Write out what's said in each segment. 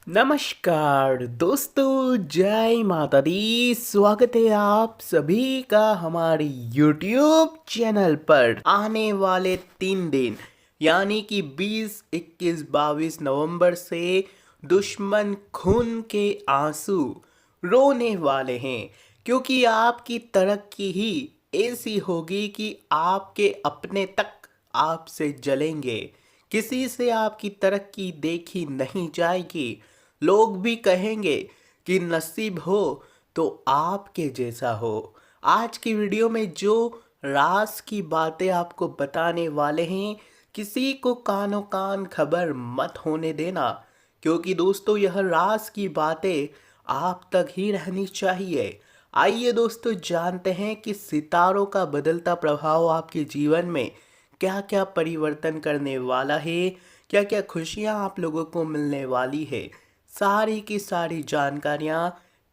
नमस्कार दोस्तों, जय माता दी। स्वागत है आप सभी का हमारे YouTube चैनल पर। आने वाले 3 दिन यानी कि 20, 21, 22 नवंबर से दुश्मन खून के आंसू रोने वाले हैं, क्योंकि आपकी तरक्की ही ऐसी होगी कि आपके अपने तक आपसे जलेंगे। किसी से आपकी तरक्की देखी नहीं जाएगी। लोग भी कहेंगे कि नसीब हो तो आपके जैसा हो। आज की वीडियो में जो राज की बातें आपको बताने वाले हैं, किसी को कानो कान खबर मत होने देना, क्योंकि दोस्तों यह राज की बातें आप तक ही रहनी चाहिए। आइए दोस्तों, जानते हैं कि सितारों का बदलता प्रभाव आपके जीवन में क्या क्या परिवर्तन करने वाला है, क्या क्या खुशियां आप लोगों को मिलने वाली है। सारी की सारी जानकारियां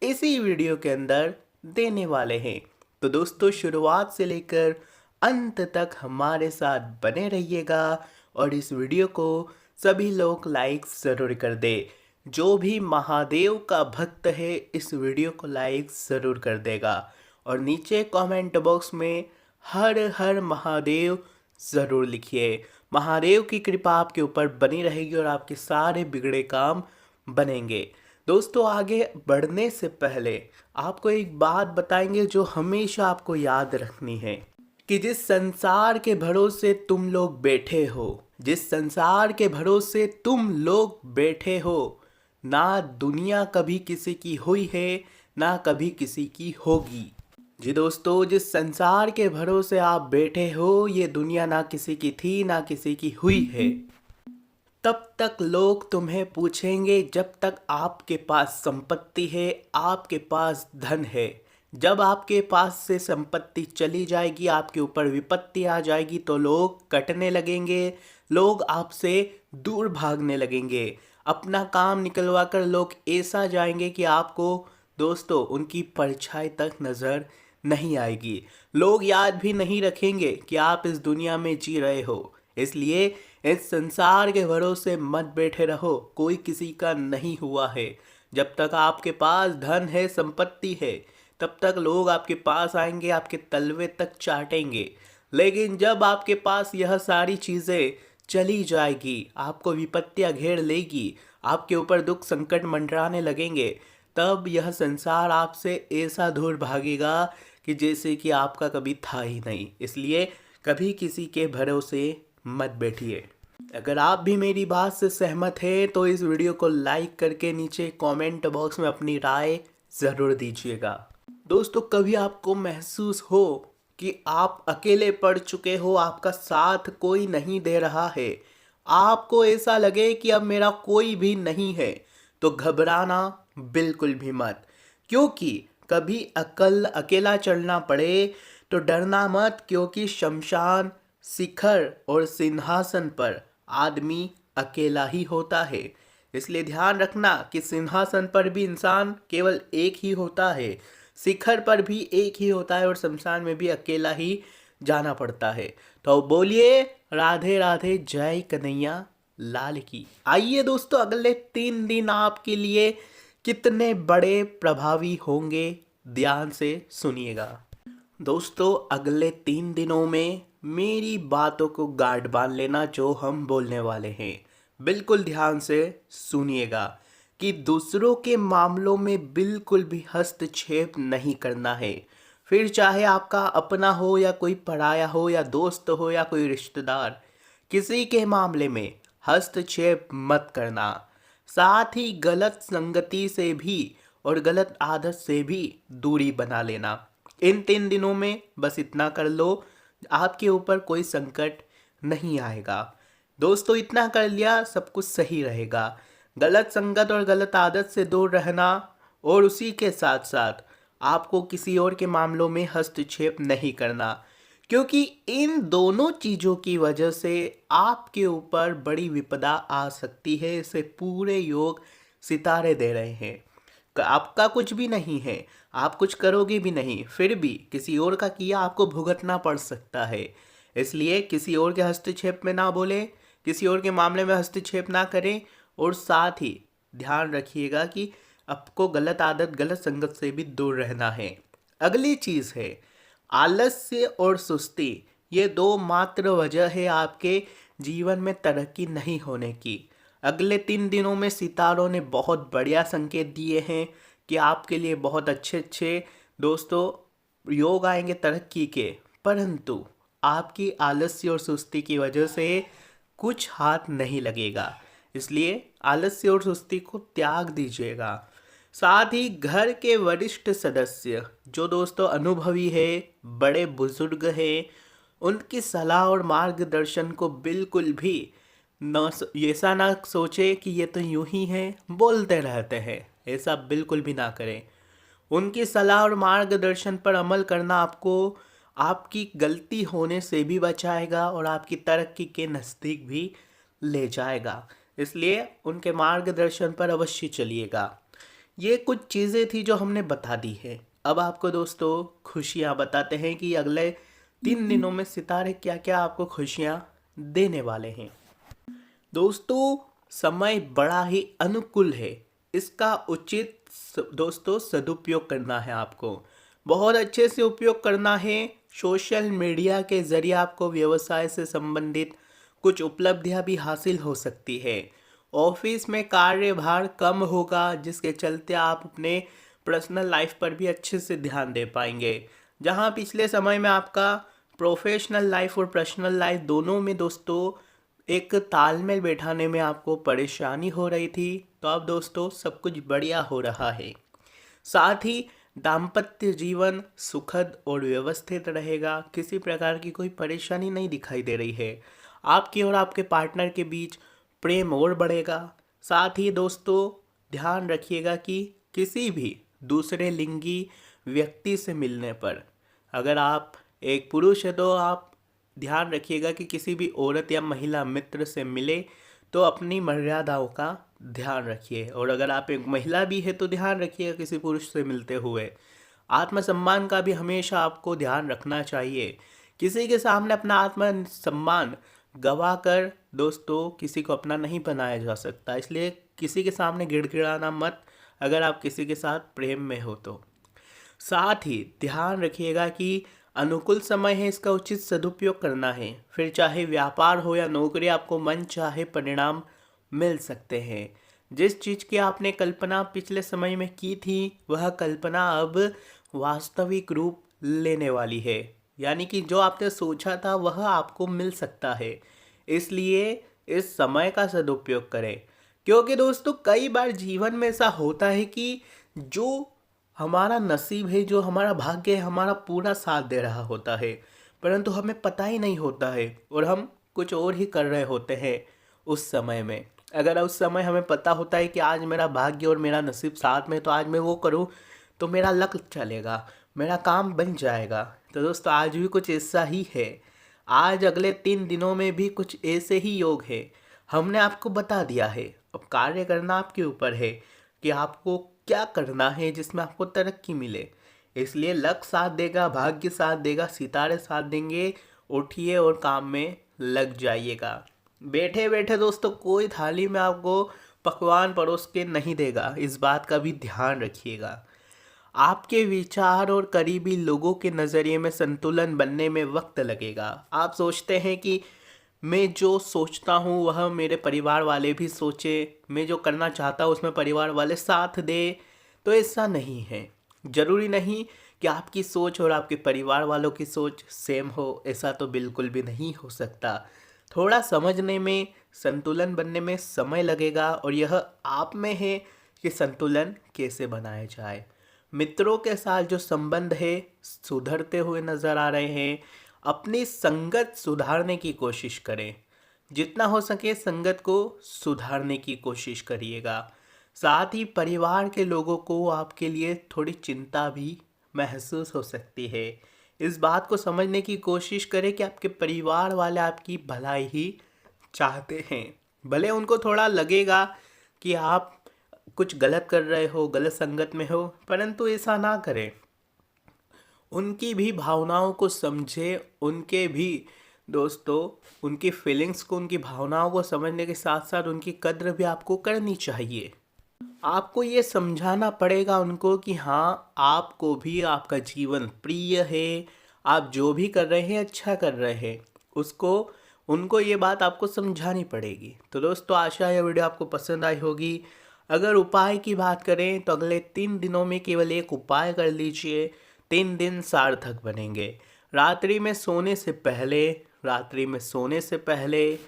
इसी वीडियो के अंदर देने वाले हैं। तो दोस्तों, शुरुआत से लेकर अंत तक हमारे साथ बने रहिएगा और इस वीडियो को सभी लोग लाइक ज़रूर कर दे। जो भी महादेव का भक्त है इस वीडियो को लाइक ज़रूर कर देगा और नीचे कमेंट बॉक्स में हर हर महादेव ज़रूर लिखिए। महादेव की कृपा आपके ऊपर बनी रहेगी और आपके सारे बिगड़े काम बनेंगे। दोस्तों, आगे बढ़ने से पहले आपको एक बात बताएंगे जो हमेशा आपको याद रखनी है कि जिस संसार के भरोसे तुम लोग बैठे हो, जिस संसार के भरोसे तुम लोग बैठे हो, ना दुनिया कभी किसी की हुई है ना कभी किसी की होगी। जी दोस्तों, जिस संसार के भरोसे आप बैठे हो, ये दुनिया ना किसी की थी ना किसी की हुई है। तब तक लोग तुम्हें पूछेंगे जब तक आपके पास संपत्ति है, आपके पास धन है। जब आपके पास से संपत्ति चली जाएगी, आपके ऊपर विपत्ति आ जाएगी, तो लोग कटने लगेंगे, लोग आपसे दूर भागने लगेंगे। अपना काम निकलवा कर लोग ऐसा जाएंगे कि आपको दोस्तों उनकी परछाई तक नज़र नहीं आएगी। लोग याद भी नहीं रखेंगे कि आप इस दुनिया में जी रहे हो। इसलिए इस संसार के भरोसे मत बैठे रहो, कोई किसी का नहीं हुआ है। जब तक आपके पास धन है, संपत्ति है, तब तक लोग आपके पास आएंगे, आपके तलवे तक चाटेंगे। लेकिन जब आपके पास यह सारी चीज़ें चली जाएगी, आपको विपत्तियां घेर लेगी, आपके ऊपर दुख संकट मंडराने लगेंगे, तब यह संसार आपसे ऐसा दूर भागेगा कि जैसे कि आपका कभी था ही नहीं। इसलिए कभी किसी के भरोसे मत बैठिए। अगर आप भी मेरी बात से सहमत हैं तो इस वीडियो को लाइक करके नीचे कमेंट बॉक्स में अपनी राय ज़रूर दीजिएगा। दोस्तों, कभी आपको महसूस हो कि आप अकेले पड़ चुके हो, आपका साथ कोई नहीं दे रहा है, आपको ऐसा लगे कि अब मेरा कोई भी नहीं है, तो घबराना बिल्कुल भी मत। क्योंकि कभी अकेला चलना पड़े तो डरना मत, क्योंकि शमशान, शिखर और सिंहासन पर आदमी अकेला ही होता है। इसलिए ध्यान रखना कि सिंहासन पर भी इंसान केवल एक ही होता है, शिखर पर भी एक ही होता है और शमशान में भी अकेला ही जाना पड़ता है। तो बोलिए राधे राधे, जय कन्हैया लाल की। आइए दोस्तों, अगले 3 दिन आपके लिए कितने बड़े प्रभावी होंगे, ध्यान से सुनिएगा। दोस्तों, अगले 3 दिनों में मेरी बातों को गांठ बांध लेना जो हम बोलने वाले हैं। बिल्कुल ध्यान से सुनिएगा कि दूसरों के मामलों में बिल्कुल भी हस्तक्षेप नहीं करना है। फिर चाहे आपका अपना हो या कोई पराया हो या दोस्त हो या कोई रिश्तेदार, किसी के मामले में हस्तक्षेप मत करना। साथ ही गलत संगति से भी और गलत आदत से भी दूरी बना लेना। इन 3 दिनों में बस इतना कर लो, आपके ऊपर कोई संकट नहीं आएगा। दोस्तों, इतना कर लिया, सब कुछ सही रहेगा। गलत संगत और गलत आदत से दूर रहना और उसी के साथ साथ आपको किसी और के मामलों में हस्तक्षेप नहीं करना, क्योंकि इन दोनों चीज़ों की वजह से आपके ऊपर बड़ी विपदा आ सकती है। इसे पूरे योग सितारे दे रहे हैं। आपका कुछ भी नहीं है, आप कुछ करोगे भी नहीं, फिर भी किसी और का किया आपको भुगतना पड़ सकता है। इसलिए किसी और के हस्तक्षेप में ना बोलें, किसी और के मामले में हस्तक्षेप ना करें और साथ ही ध्यान रखिएगा कि आपको गलत आदत, गलत संगत से भी दूर रहना है। अगली चीज़ है आलस्य और सुस्ती। ये दो मात्र वजह है आपके जीवन में तरक्की नहीं होने की। अगले 3 दिनों में सितारों ने बहुत बढ़िया संकेत दिए हैं कि आपके लिए बहुत अच्छे अच्छे दोस्तों योग आएंगे तरक्की के, परंतु आपकी आलस्य और सुस्ती की वजह से कुछ हाथ नहीं लगेगा। इसलिए आलस्य और सुस्ती को त्याग दीजिएगा। साथ ही घर के वरिष्ठ सदस्य जो दोस्तों अनुभवी है, बड़े बुजुर्ग हैं, उनकी सलाह और मार्गदर्शन को बिल्कुल भी न ऐसा ना सोचे कि ये तो यूं ही है, बोलते रहते हैं, ऐसा बिल्कुल भी ना करें। उनकी सलाह और मार्गदर्शन पर अमल करना आपको आपकी गलती होने से भी बचाएगा और आपकी तरक्की के नज़दीक भी ले जाएगा। इसलिए उनके मार्गदर्शन पर अवश्य चलिएगा। ये कुछ चीज़ें थी जो हमने बता दी है। अब आपको दोस्तों खुशियाँ बताते हैं कि अगले 3 दिनों में सितारे क्या क्या आपको खुशियाँ देने वाले हैं। दोस्तों समय बड़ा ही अनुकूल है, इसका उचित दोस्तों सदुपयोग करना है। आपको बहुत अच्छे से उपयोग करना है। सोशल मीडिया के ज़रिए आपको व्यवसाय से संबंधित कुछ उपलब्धियां भी हासिल हो सकती है। ऑफिस में कार्यभार कम होगा, जिसके चलते आप अपने पर्सनल लाइफ पर भी अच्छे से ध्यान दे पाएंगे। जहां पिछले समय में आपका प्रोफेशनल लाइफ और पर्सनल लाइफ दोनों में दोस्तों एक तालमेल बैठाने में आपको परेशानी हो रही थी, तो अब दोस्तों सब कुछ बढ़िया हो रहा है। साथ ही दाम्पत्य जीवन सुखद और व्यवस्थित रहेगा। किसी प्रकार की कोई परेशानी नहीं दिखाई दे रही है। आपकी और आपके पार्टनर के बीच प्रेम और बढ़ेगा। साथ ही दोस्तों ध्यान रखिएगा कि किसी भी दूसरे लिंगी व्यक्ति से मिलने पर, अगर आप एक पुरुष है तो आप ध्यान रखिएगा कि किसी भी औरत या महिला मित्र से मिले तो अपनी मर्यादाओं का ध्यान रखिए। और अगर आप एक महिला भी है तो ध्यान रखिएगा किसी पुरुष से मिलते हुए। आत्मसम्मान का भी हमेशा आपको ध्यान रखना चाहिए। किसी के सामने अपना आत्मसम्मान गवा कर दोस्तों किसी को अपना नहीं बनाया जा सकता। इसलिए किसी के सामने गिड़गिड़ाना मत, अगर आप किसी के साथ प्रेम में हो तो। साथ ही ध्यान रखिएगा कि अनुकूल समय है, इसका उचित सदुपयोग करना है। फिर चाहे व्यापार हो या नौकरी, आपको मन चाहे परिणाम मिल सकते हैं। जिस चीज़ की आपने कल्पना पिछले समय में की थी, वह कल्पना अब वास्तविक रूप लेने वाली है। यानी कि जो आपने सोचा था वह आपको मिल सकता है। इसलिए इस समय का सदुपयोग करें, क्योंकि दोस्तों कई बार जीवन में ऐसा होता है कि जो हमारा नसीब है, जो हमारा भाग्य है, हमारा पूरा साथ दे रहा होता है, परंतु हमें पता ही नहीं होता है और हम कुछ और ही कर रहे होते हैं उस समय में। अगर उस समय हमें पता होता है कि आज मेरा भाग्य और मेरा नसीब साथ में, तो आज मैं वो करूँ तो मेरा लक चलेगा, मेरा काम बन जाएगा। तो दोस्तों आज भी कुछ ऐसा ही है। आज अगले 3 दिनों में भी कुछ ऐसे ही योग है। हमने आपको बता दिया है, अब कार्य करना आपके ऊपर है कि आपको क्या करना है जिसमें आपको तरक्की मिले। इसलिए लक साथ देगा, भाग्य साथ देगा, सितारे साथ देंगे। उठिए और काम में लग जाइएगा। बैठे बैठे दोस्तों कोई थाली में आपको पकवान परोस के नहीं देगा, इस बात का भी ध्यान रखिएगा। आपके विचार और करीबी लोगों के नज़रिए में संतुलन बनने में वक्त लगेगा। आप सोचते हैं कि मैं जो सोचता हूँ वह मेरे परिवार वाले भी सोचे, मैं जो करना चाहता हूँ उसमें परिवार वाले साथ दे, तो ऐसा नहीं है। ज़रूरी नहीं कि आपकी सोच और आपके परिवार वालों की सोच सेम हो, ऐसा तो बिल्कुल भी नहीं हो सकता। थोड़ा समझने में, संतुलन बनने में समय लगेगा और यह आप में है कि संतुलन कैसे बनाया जाए। मित्रों के साथ जो संबंध है सुधरते हुए नज़र आ रहे हैं। अपनी संगत सुधारने की कोशिश करें, जितना हो सके संगत को सुधारने की कोशिश करिएगा। साथ ही परिवार के लोगों को आपके लिए थोड़ी चिंता भी महसूस हो सकती है। इस बात को समझने की कोशिश करें कि आपके परिवार वाले आपकी भलाई ही चाहते हैं। भले उनको थोड़ा लगेगा कि आप कुछ गलत कर रहे हो, गलत संगत में हो, परंतु ऐसा ना करें। उनकी भी भावनाओं को समझे, उनके भी दोस्तों उनकी फीलिंग्स को, उनकी भावनाओं को समझने के साथ साथ उनकी कद्र भी आपको करनी चाहिए। आपको ये समझाना पड़ेगा उनको कि हाँ, आपको भी आपका जीवन प्रिय है, आप जो भी कर रहे हैं अच्छा कर रहे हैं। उसको उनको ये बात आपको समझानी पड़ेगी। तो दोस्तों, आशा है यह वीडियो आपको पसंद आई होगी। अगर उपाय की बात करें तो अगले 3 दिनों में केवल एक उपाय कर लीजिए, 3 दिन सार्थक बनेंगे। रात्रि में सोने से पहले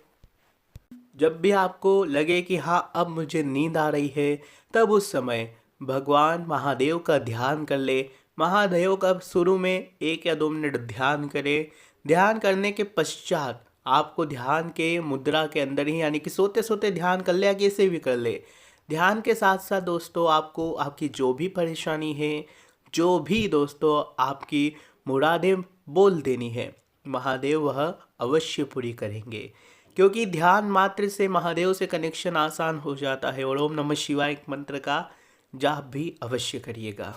जब भी आपको लगे कि हाँ अब मुझे नींद आ रही है, तब उस समय भगवान महादेव का ध्यान कर ले। महादेव का शुरू में 1 या 2 मिनट ध्यान करें। ध्यान करने के पश्चात आपको ध्यान के मुद्रा के अंदर ही, यानी कि सोते सोते ध्यान कर ले या कैसे भी कर ले। ध्यान के साथ साथ दोस्तों आपको आपकी जो भी परेशानी है, जो भी दोस्तों आपकी मुरादें बोल देनी है, महादेव वह अवश्य पूरी करेंगे। क्योंकि ध्यान मात्र से महादेव से कनेक्शन आसान हो जाता है। और ओम नमः शिवाय एक मंत्र का जाप भी अवश्य करिएगा।